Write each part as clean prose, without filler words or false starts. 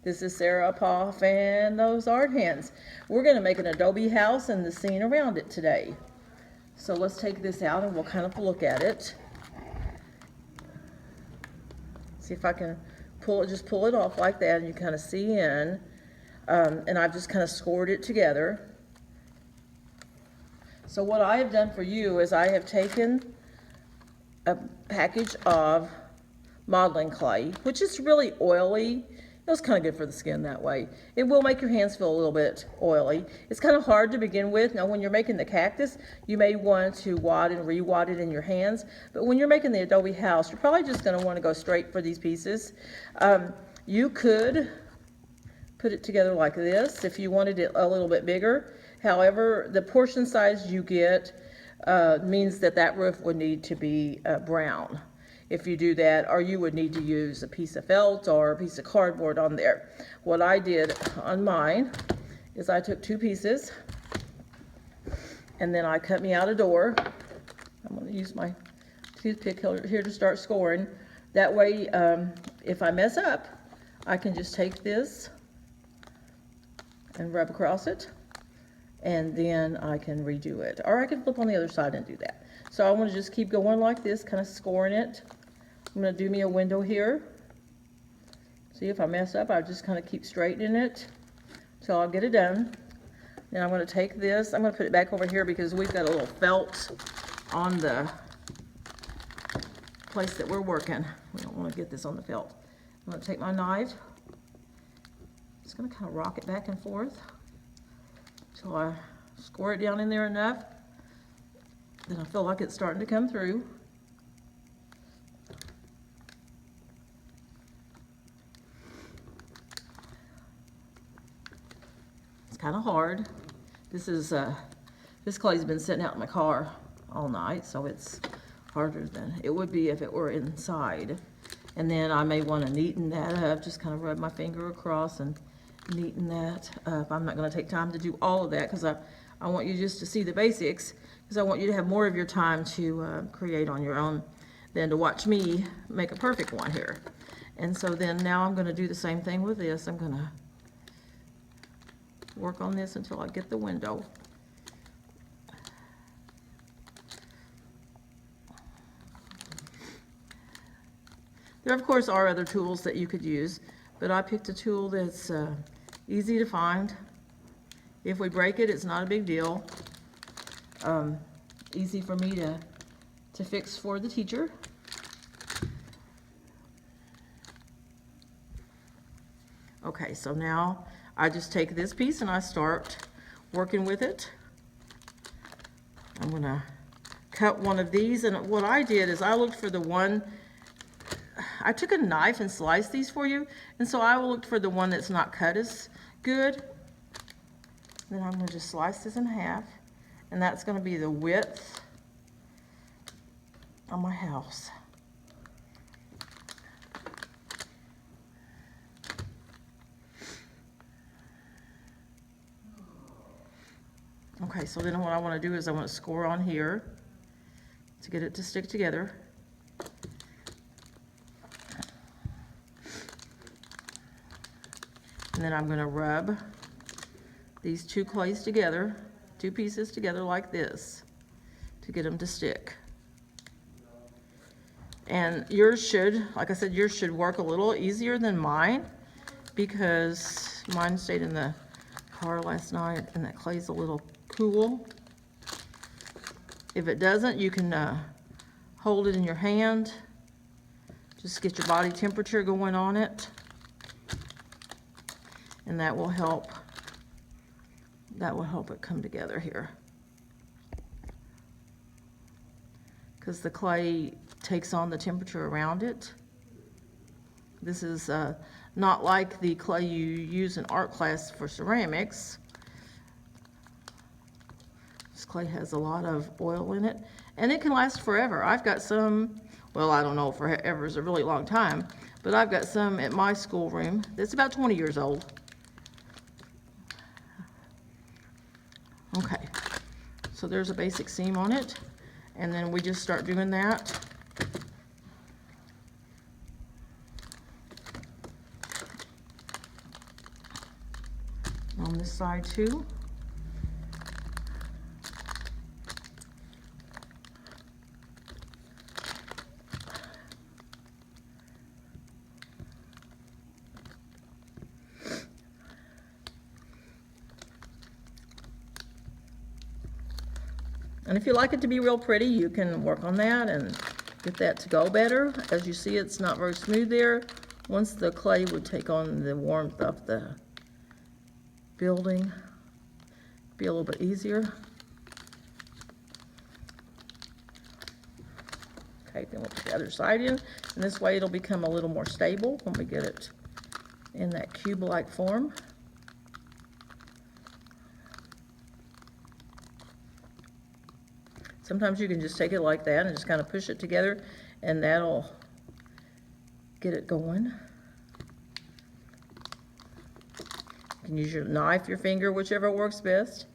This is Sarah Poff and those art hands. We're going to make an Adobe house and the scene around it today. So let's take this out and we'll kind of look at it. See if I can just pull it off like that and you kind of see in. And I've just kind of scored it together. So what I have done for you is I have taken a package of modeling clay, which is really oily. It's kind of good for the skin that way. It will make your hands feel a little bit oily. It's kind of hard to begin with. Now when you're making the cactus, you may want to wad and re-wad it in your hands, but when you're making the Adobe house, you're probably just going to want to go straight for these pieces. You could put it together like this if you wanted it a little bit bigger. However, the portion size you get means that roof would need to be brown if you do that, or you would need to use a piece of felt or a piece of cardboard on there. What I did on mine is I took 2 pieces and then I cut me out a door. I'm going to use my toothpick here to start scoring. That way, if I mess up, I can just take this and rub across it, and then I can redo it. Or I can flip on the other side and do that. So I want to just keep going like this, kind of scoring it. I'm going to do me a window here. See, if I mess up, I just kind of keep straightening it until I get it done. Then I'm going to take this, I'm going to put it back over here because we've got a little felt on the place that we're working. We don't want to get this on the felt. I'm going to take my knife. Just going to kind of rock it back and forth until I score it down in there enough. Then I feel like it's starting to come through. It's kind of hard. This clay's been sitting out in my car all night, so it's harder than it would be if it were inside. And then I may want to neaten that up, just kind of rub my finger across and neaten that up. I'm not going to take time to do all of that because I want you just to see the basics, because I want you to have more of your time to create on your own than to watch me make a perfect one here. And so then now I'm going to do the same thing with this. I'm going to work on this until I get the window. There, of course, are other tools that you could use, but I picked a tool that's easy to find. If we break it, it's not a big deal. Easy for me to fix for the teacher. Okay, so now I just take this piece and I start working with it. I'm going to cut one of these, and what I did is I looked for the one. I took a knife and sliced these for you, and so I looked for the one that's not cut as good. Then I'm going to just slice this in half, and that's going to be the width of my house. Okay, so then what I want to do is I want to score on here to get it to stick together. And then I'm going to rub these 2 clays together, 2 pieces together like this to get them to stick. And yours should, like I said, yours should work a little easier than mine because mine stayed in the car last night and that clay's a little cool. If it doesn't, you can hold it in your hand. Just get your body temperature going on it. And that will help it come together here. Because the clay takes on the temperature around it. This is not like the clay you use in art class for ceramics. This clay has a lot of oil in it, and it can last forever. I've got some, well, I don't know if forever is a really long time, but I've got some at my schoolroom that's about 20 years old. Okay, so there's a basic seam on it, and then we just start doing that. On this side too. And if you like it to be real pretty, you can work on that and get that to go better. As you see, it's not very smooth there. Once the clay would take on the warmth of the building, it'd be a little bit easier. Okay, then we'll put the other side in, and this way it'll become a little more stable when we get it in that cube-like form. Sometimes you can just take it like that and just kind of push it together, and that'll get it going. You can use your knife, your finger, whichever works best.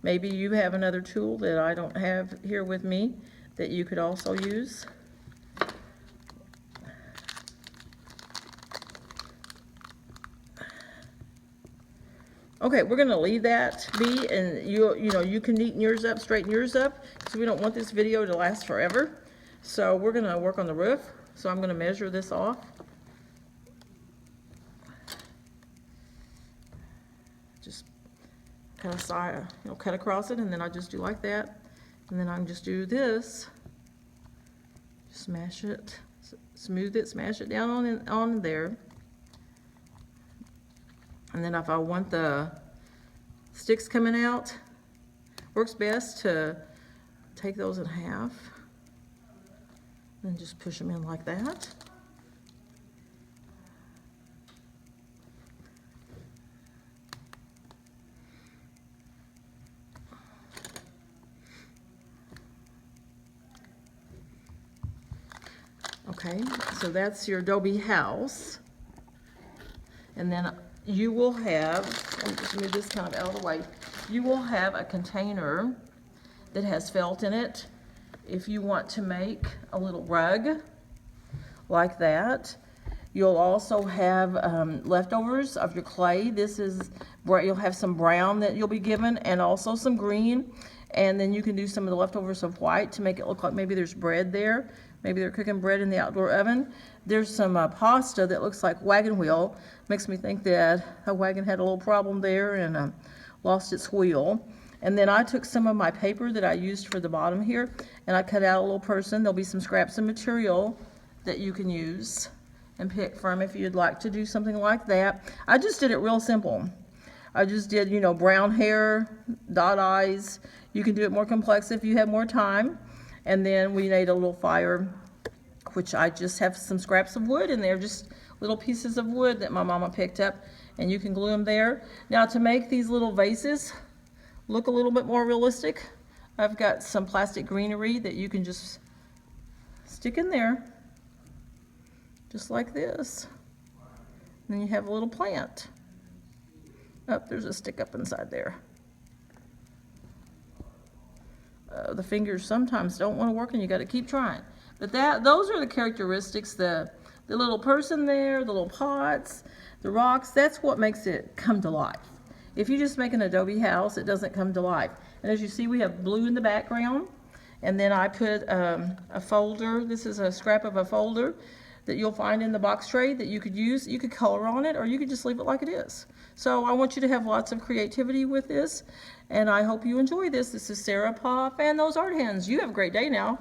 Maybe you have another tool that I don't have here with me that you could also use. Okay, we're gonna leave that be, and you know, you can neaten yours up, straighten yours up, because we don't want this video to last forever. So we're gonna work on the roof. So I'm gonna measure this off. Just kind of cut across it, and then I just do like that, and then I can just do this. Smash it, smooth it, smash it down on there. And then if I want the sticks coming out, works best to take those in half and just push them in like that. Okay, so that's your Adobe house. And then you will have, let me just move this kind of out of the way, you will have a container that has felt in it if you want to make a little rug like that. You'll also have leftovers of your clay. This is where you'll have some brown that you'll be given, and also some green, and then you can do some of the leftovers of white to make it look like maybe there's bread there. Maybe they're cooking bread in the outdoor oven. There's some pasta that looks like wagon wheel. Makes me think that a wagon had a little problem there and lost its wheel. And then I took some of my paper that I used for the bottom here, and I cut out a little person. There'll be some scraps of material that you can use and pick from if you'd like to do something like that. I just did it real simple. I just did, you know, brown hair, dot eyes. You can do it more complex if you have more time. And then we made a little fire, which I just have some scraps of wood in there, just little pieces of wood that my mama picked up, and you can glue them there. Now, to make these little vases look a little bit more realistic, I've got some plastic greenery that you can just stick in there, just like this. And then you have a little plant. Oh, there's a stick up inside there. The fingers sometimes don't want to work, and you got to keep trying. But those are the characteristics, the little person there, the little pots, the rocks. That's what makes it come to life. If you just make an Adobe house, it doesn't come to life. And as you see, we have blue in the background, and then I put a folder. This is a scrap of a folder that you'll find in the box tray that you could use. You could color on it, or you could just leave it like it is. So I want you to have lots of creativity with this, and I hope you enjoy this. This is Sarah Poff and those art hands. You have a great day now.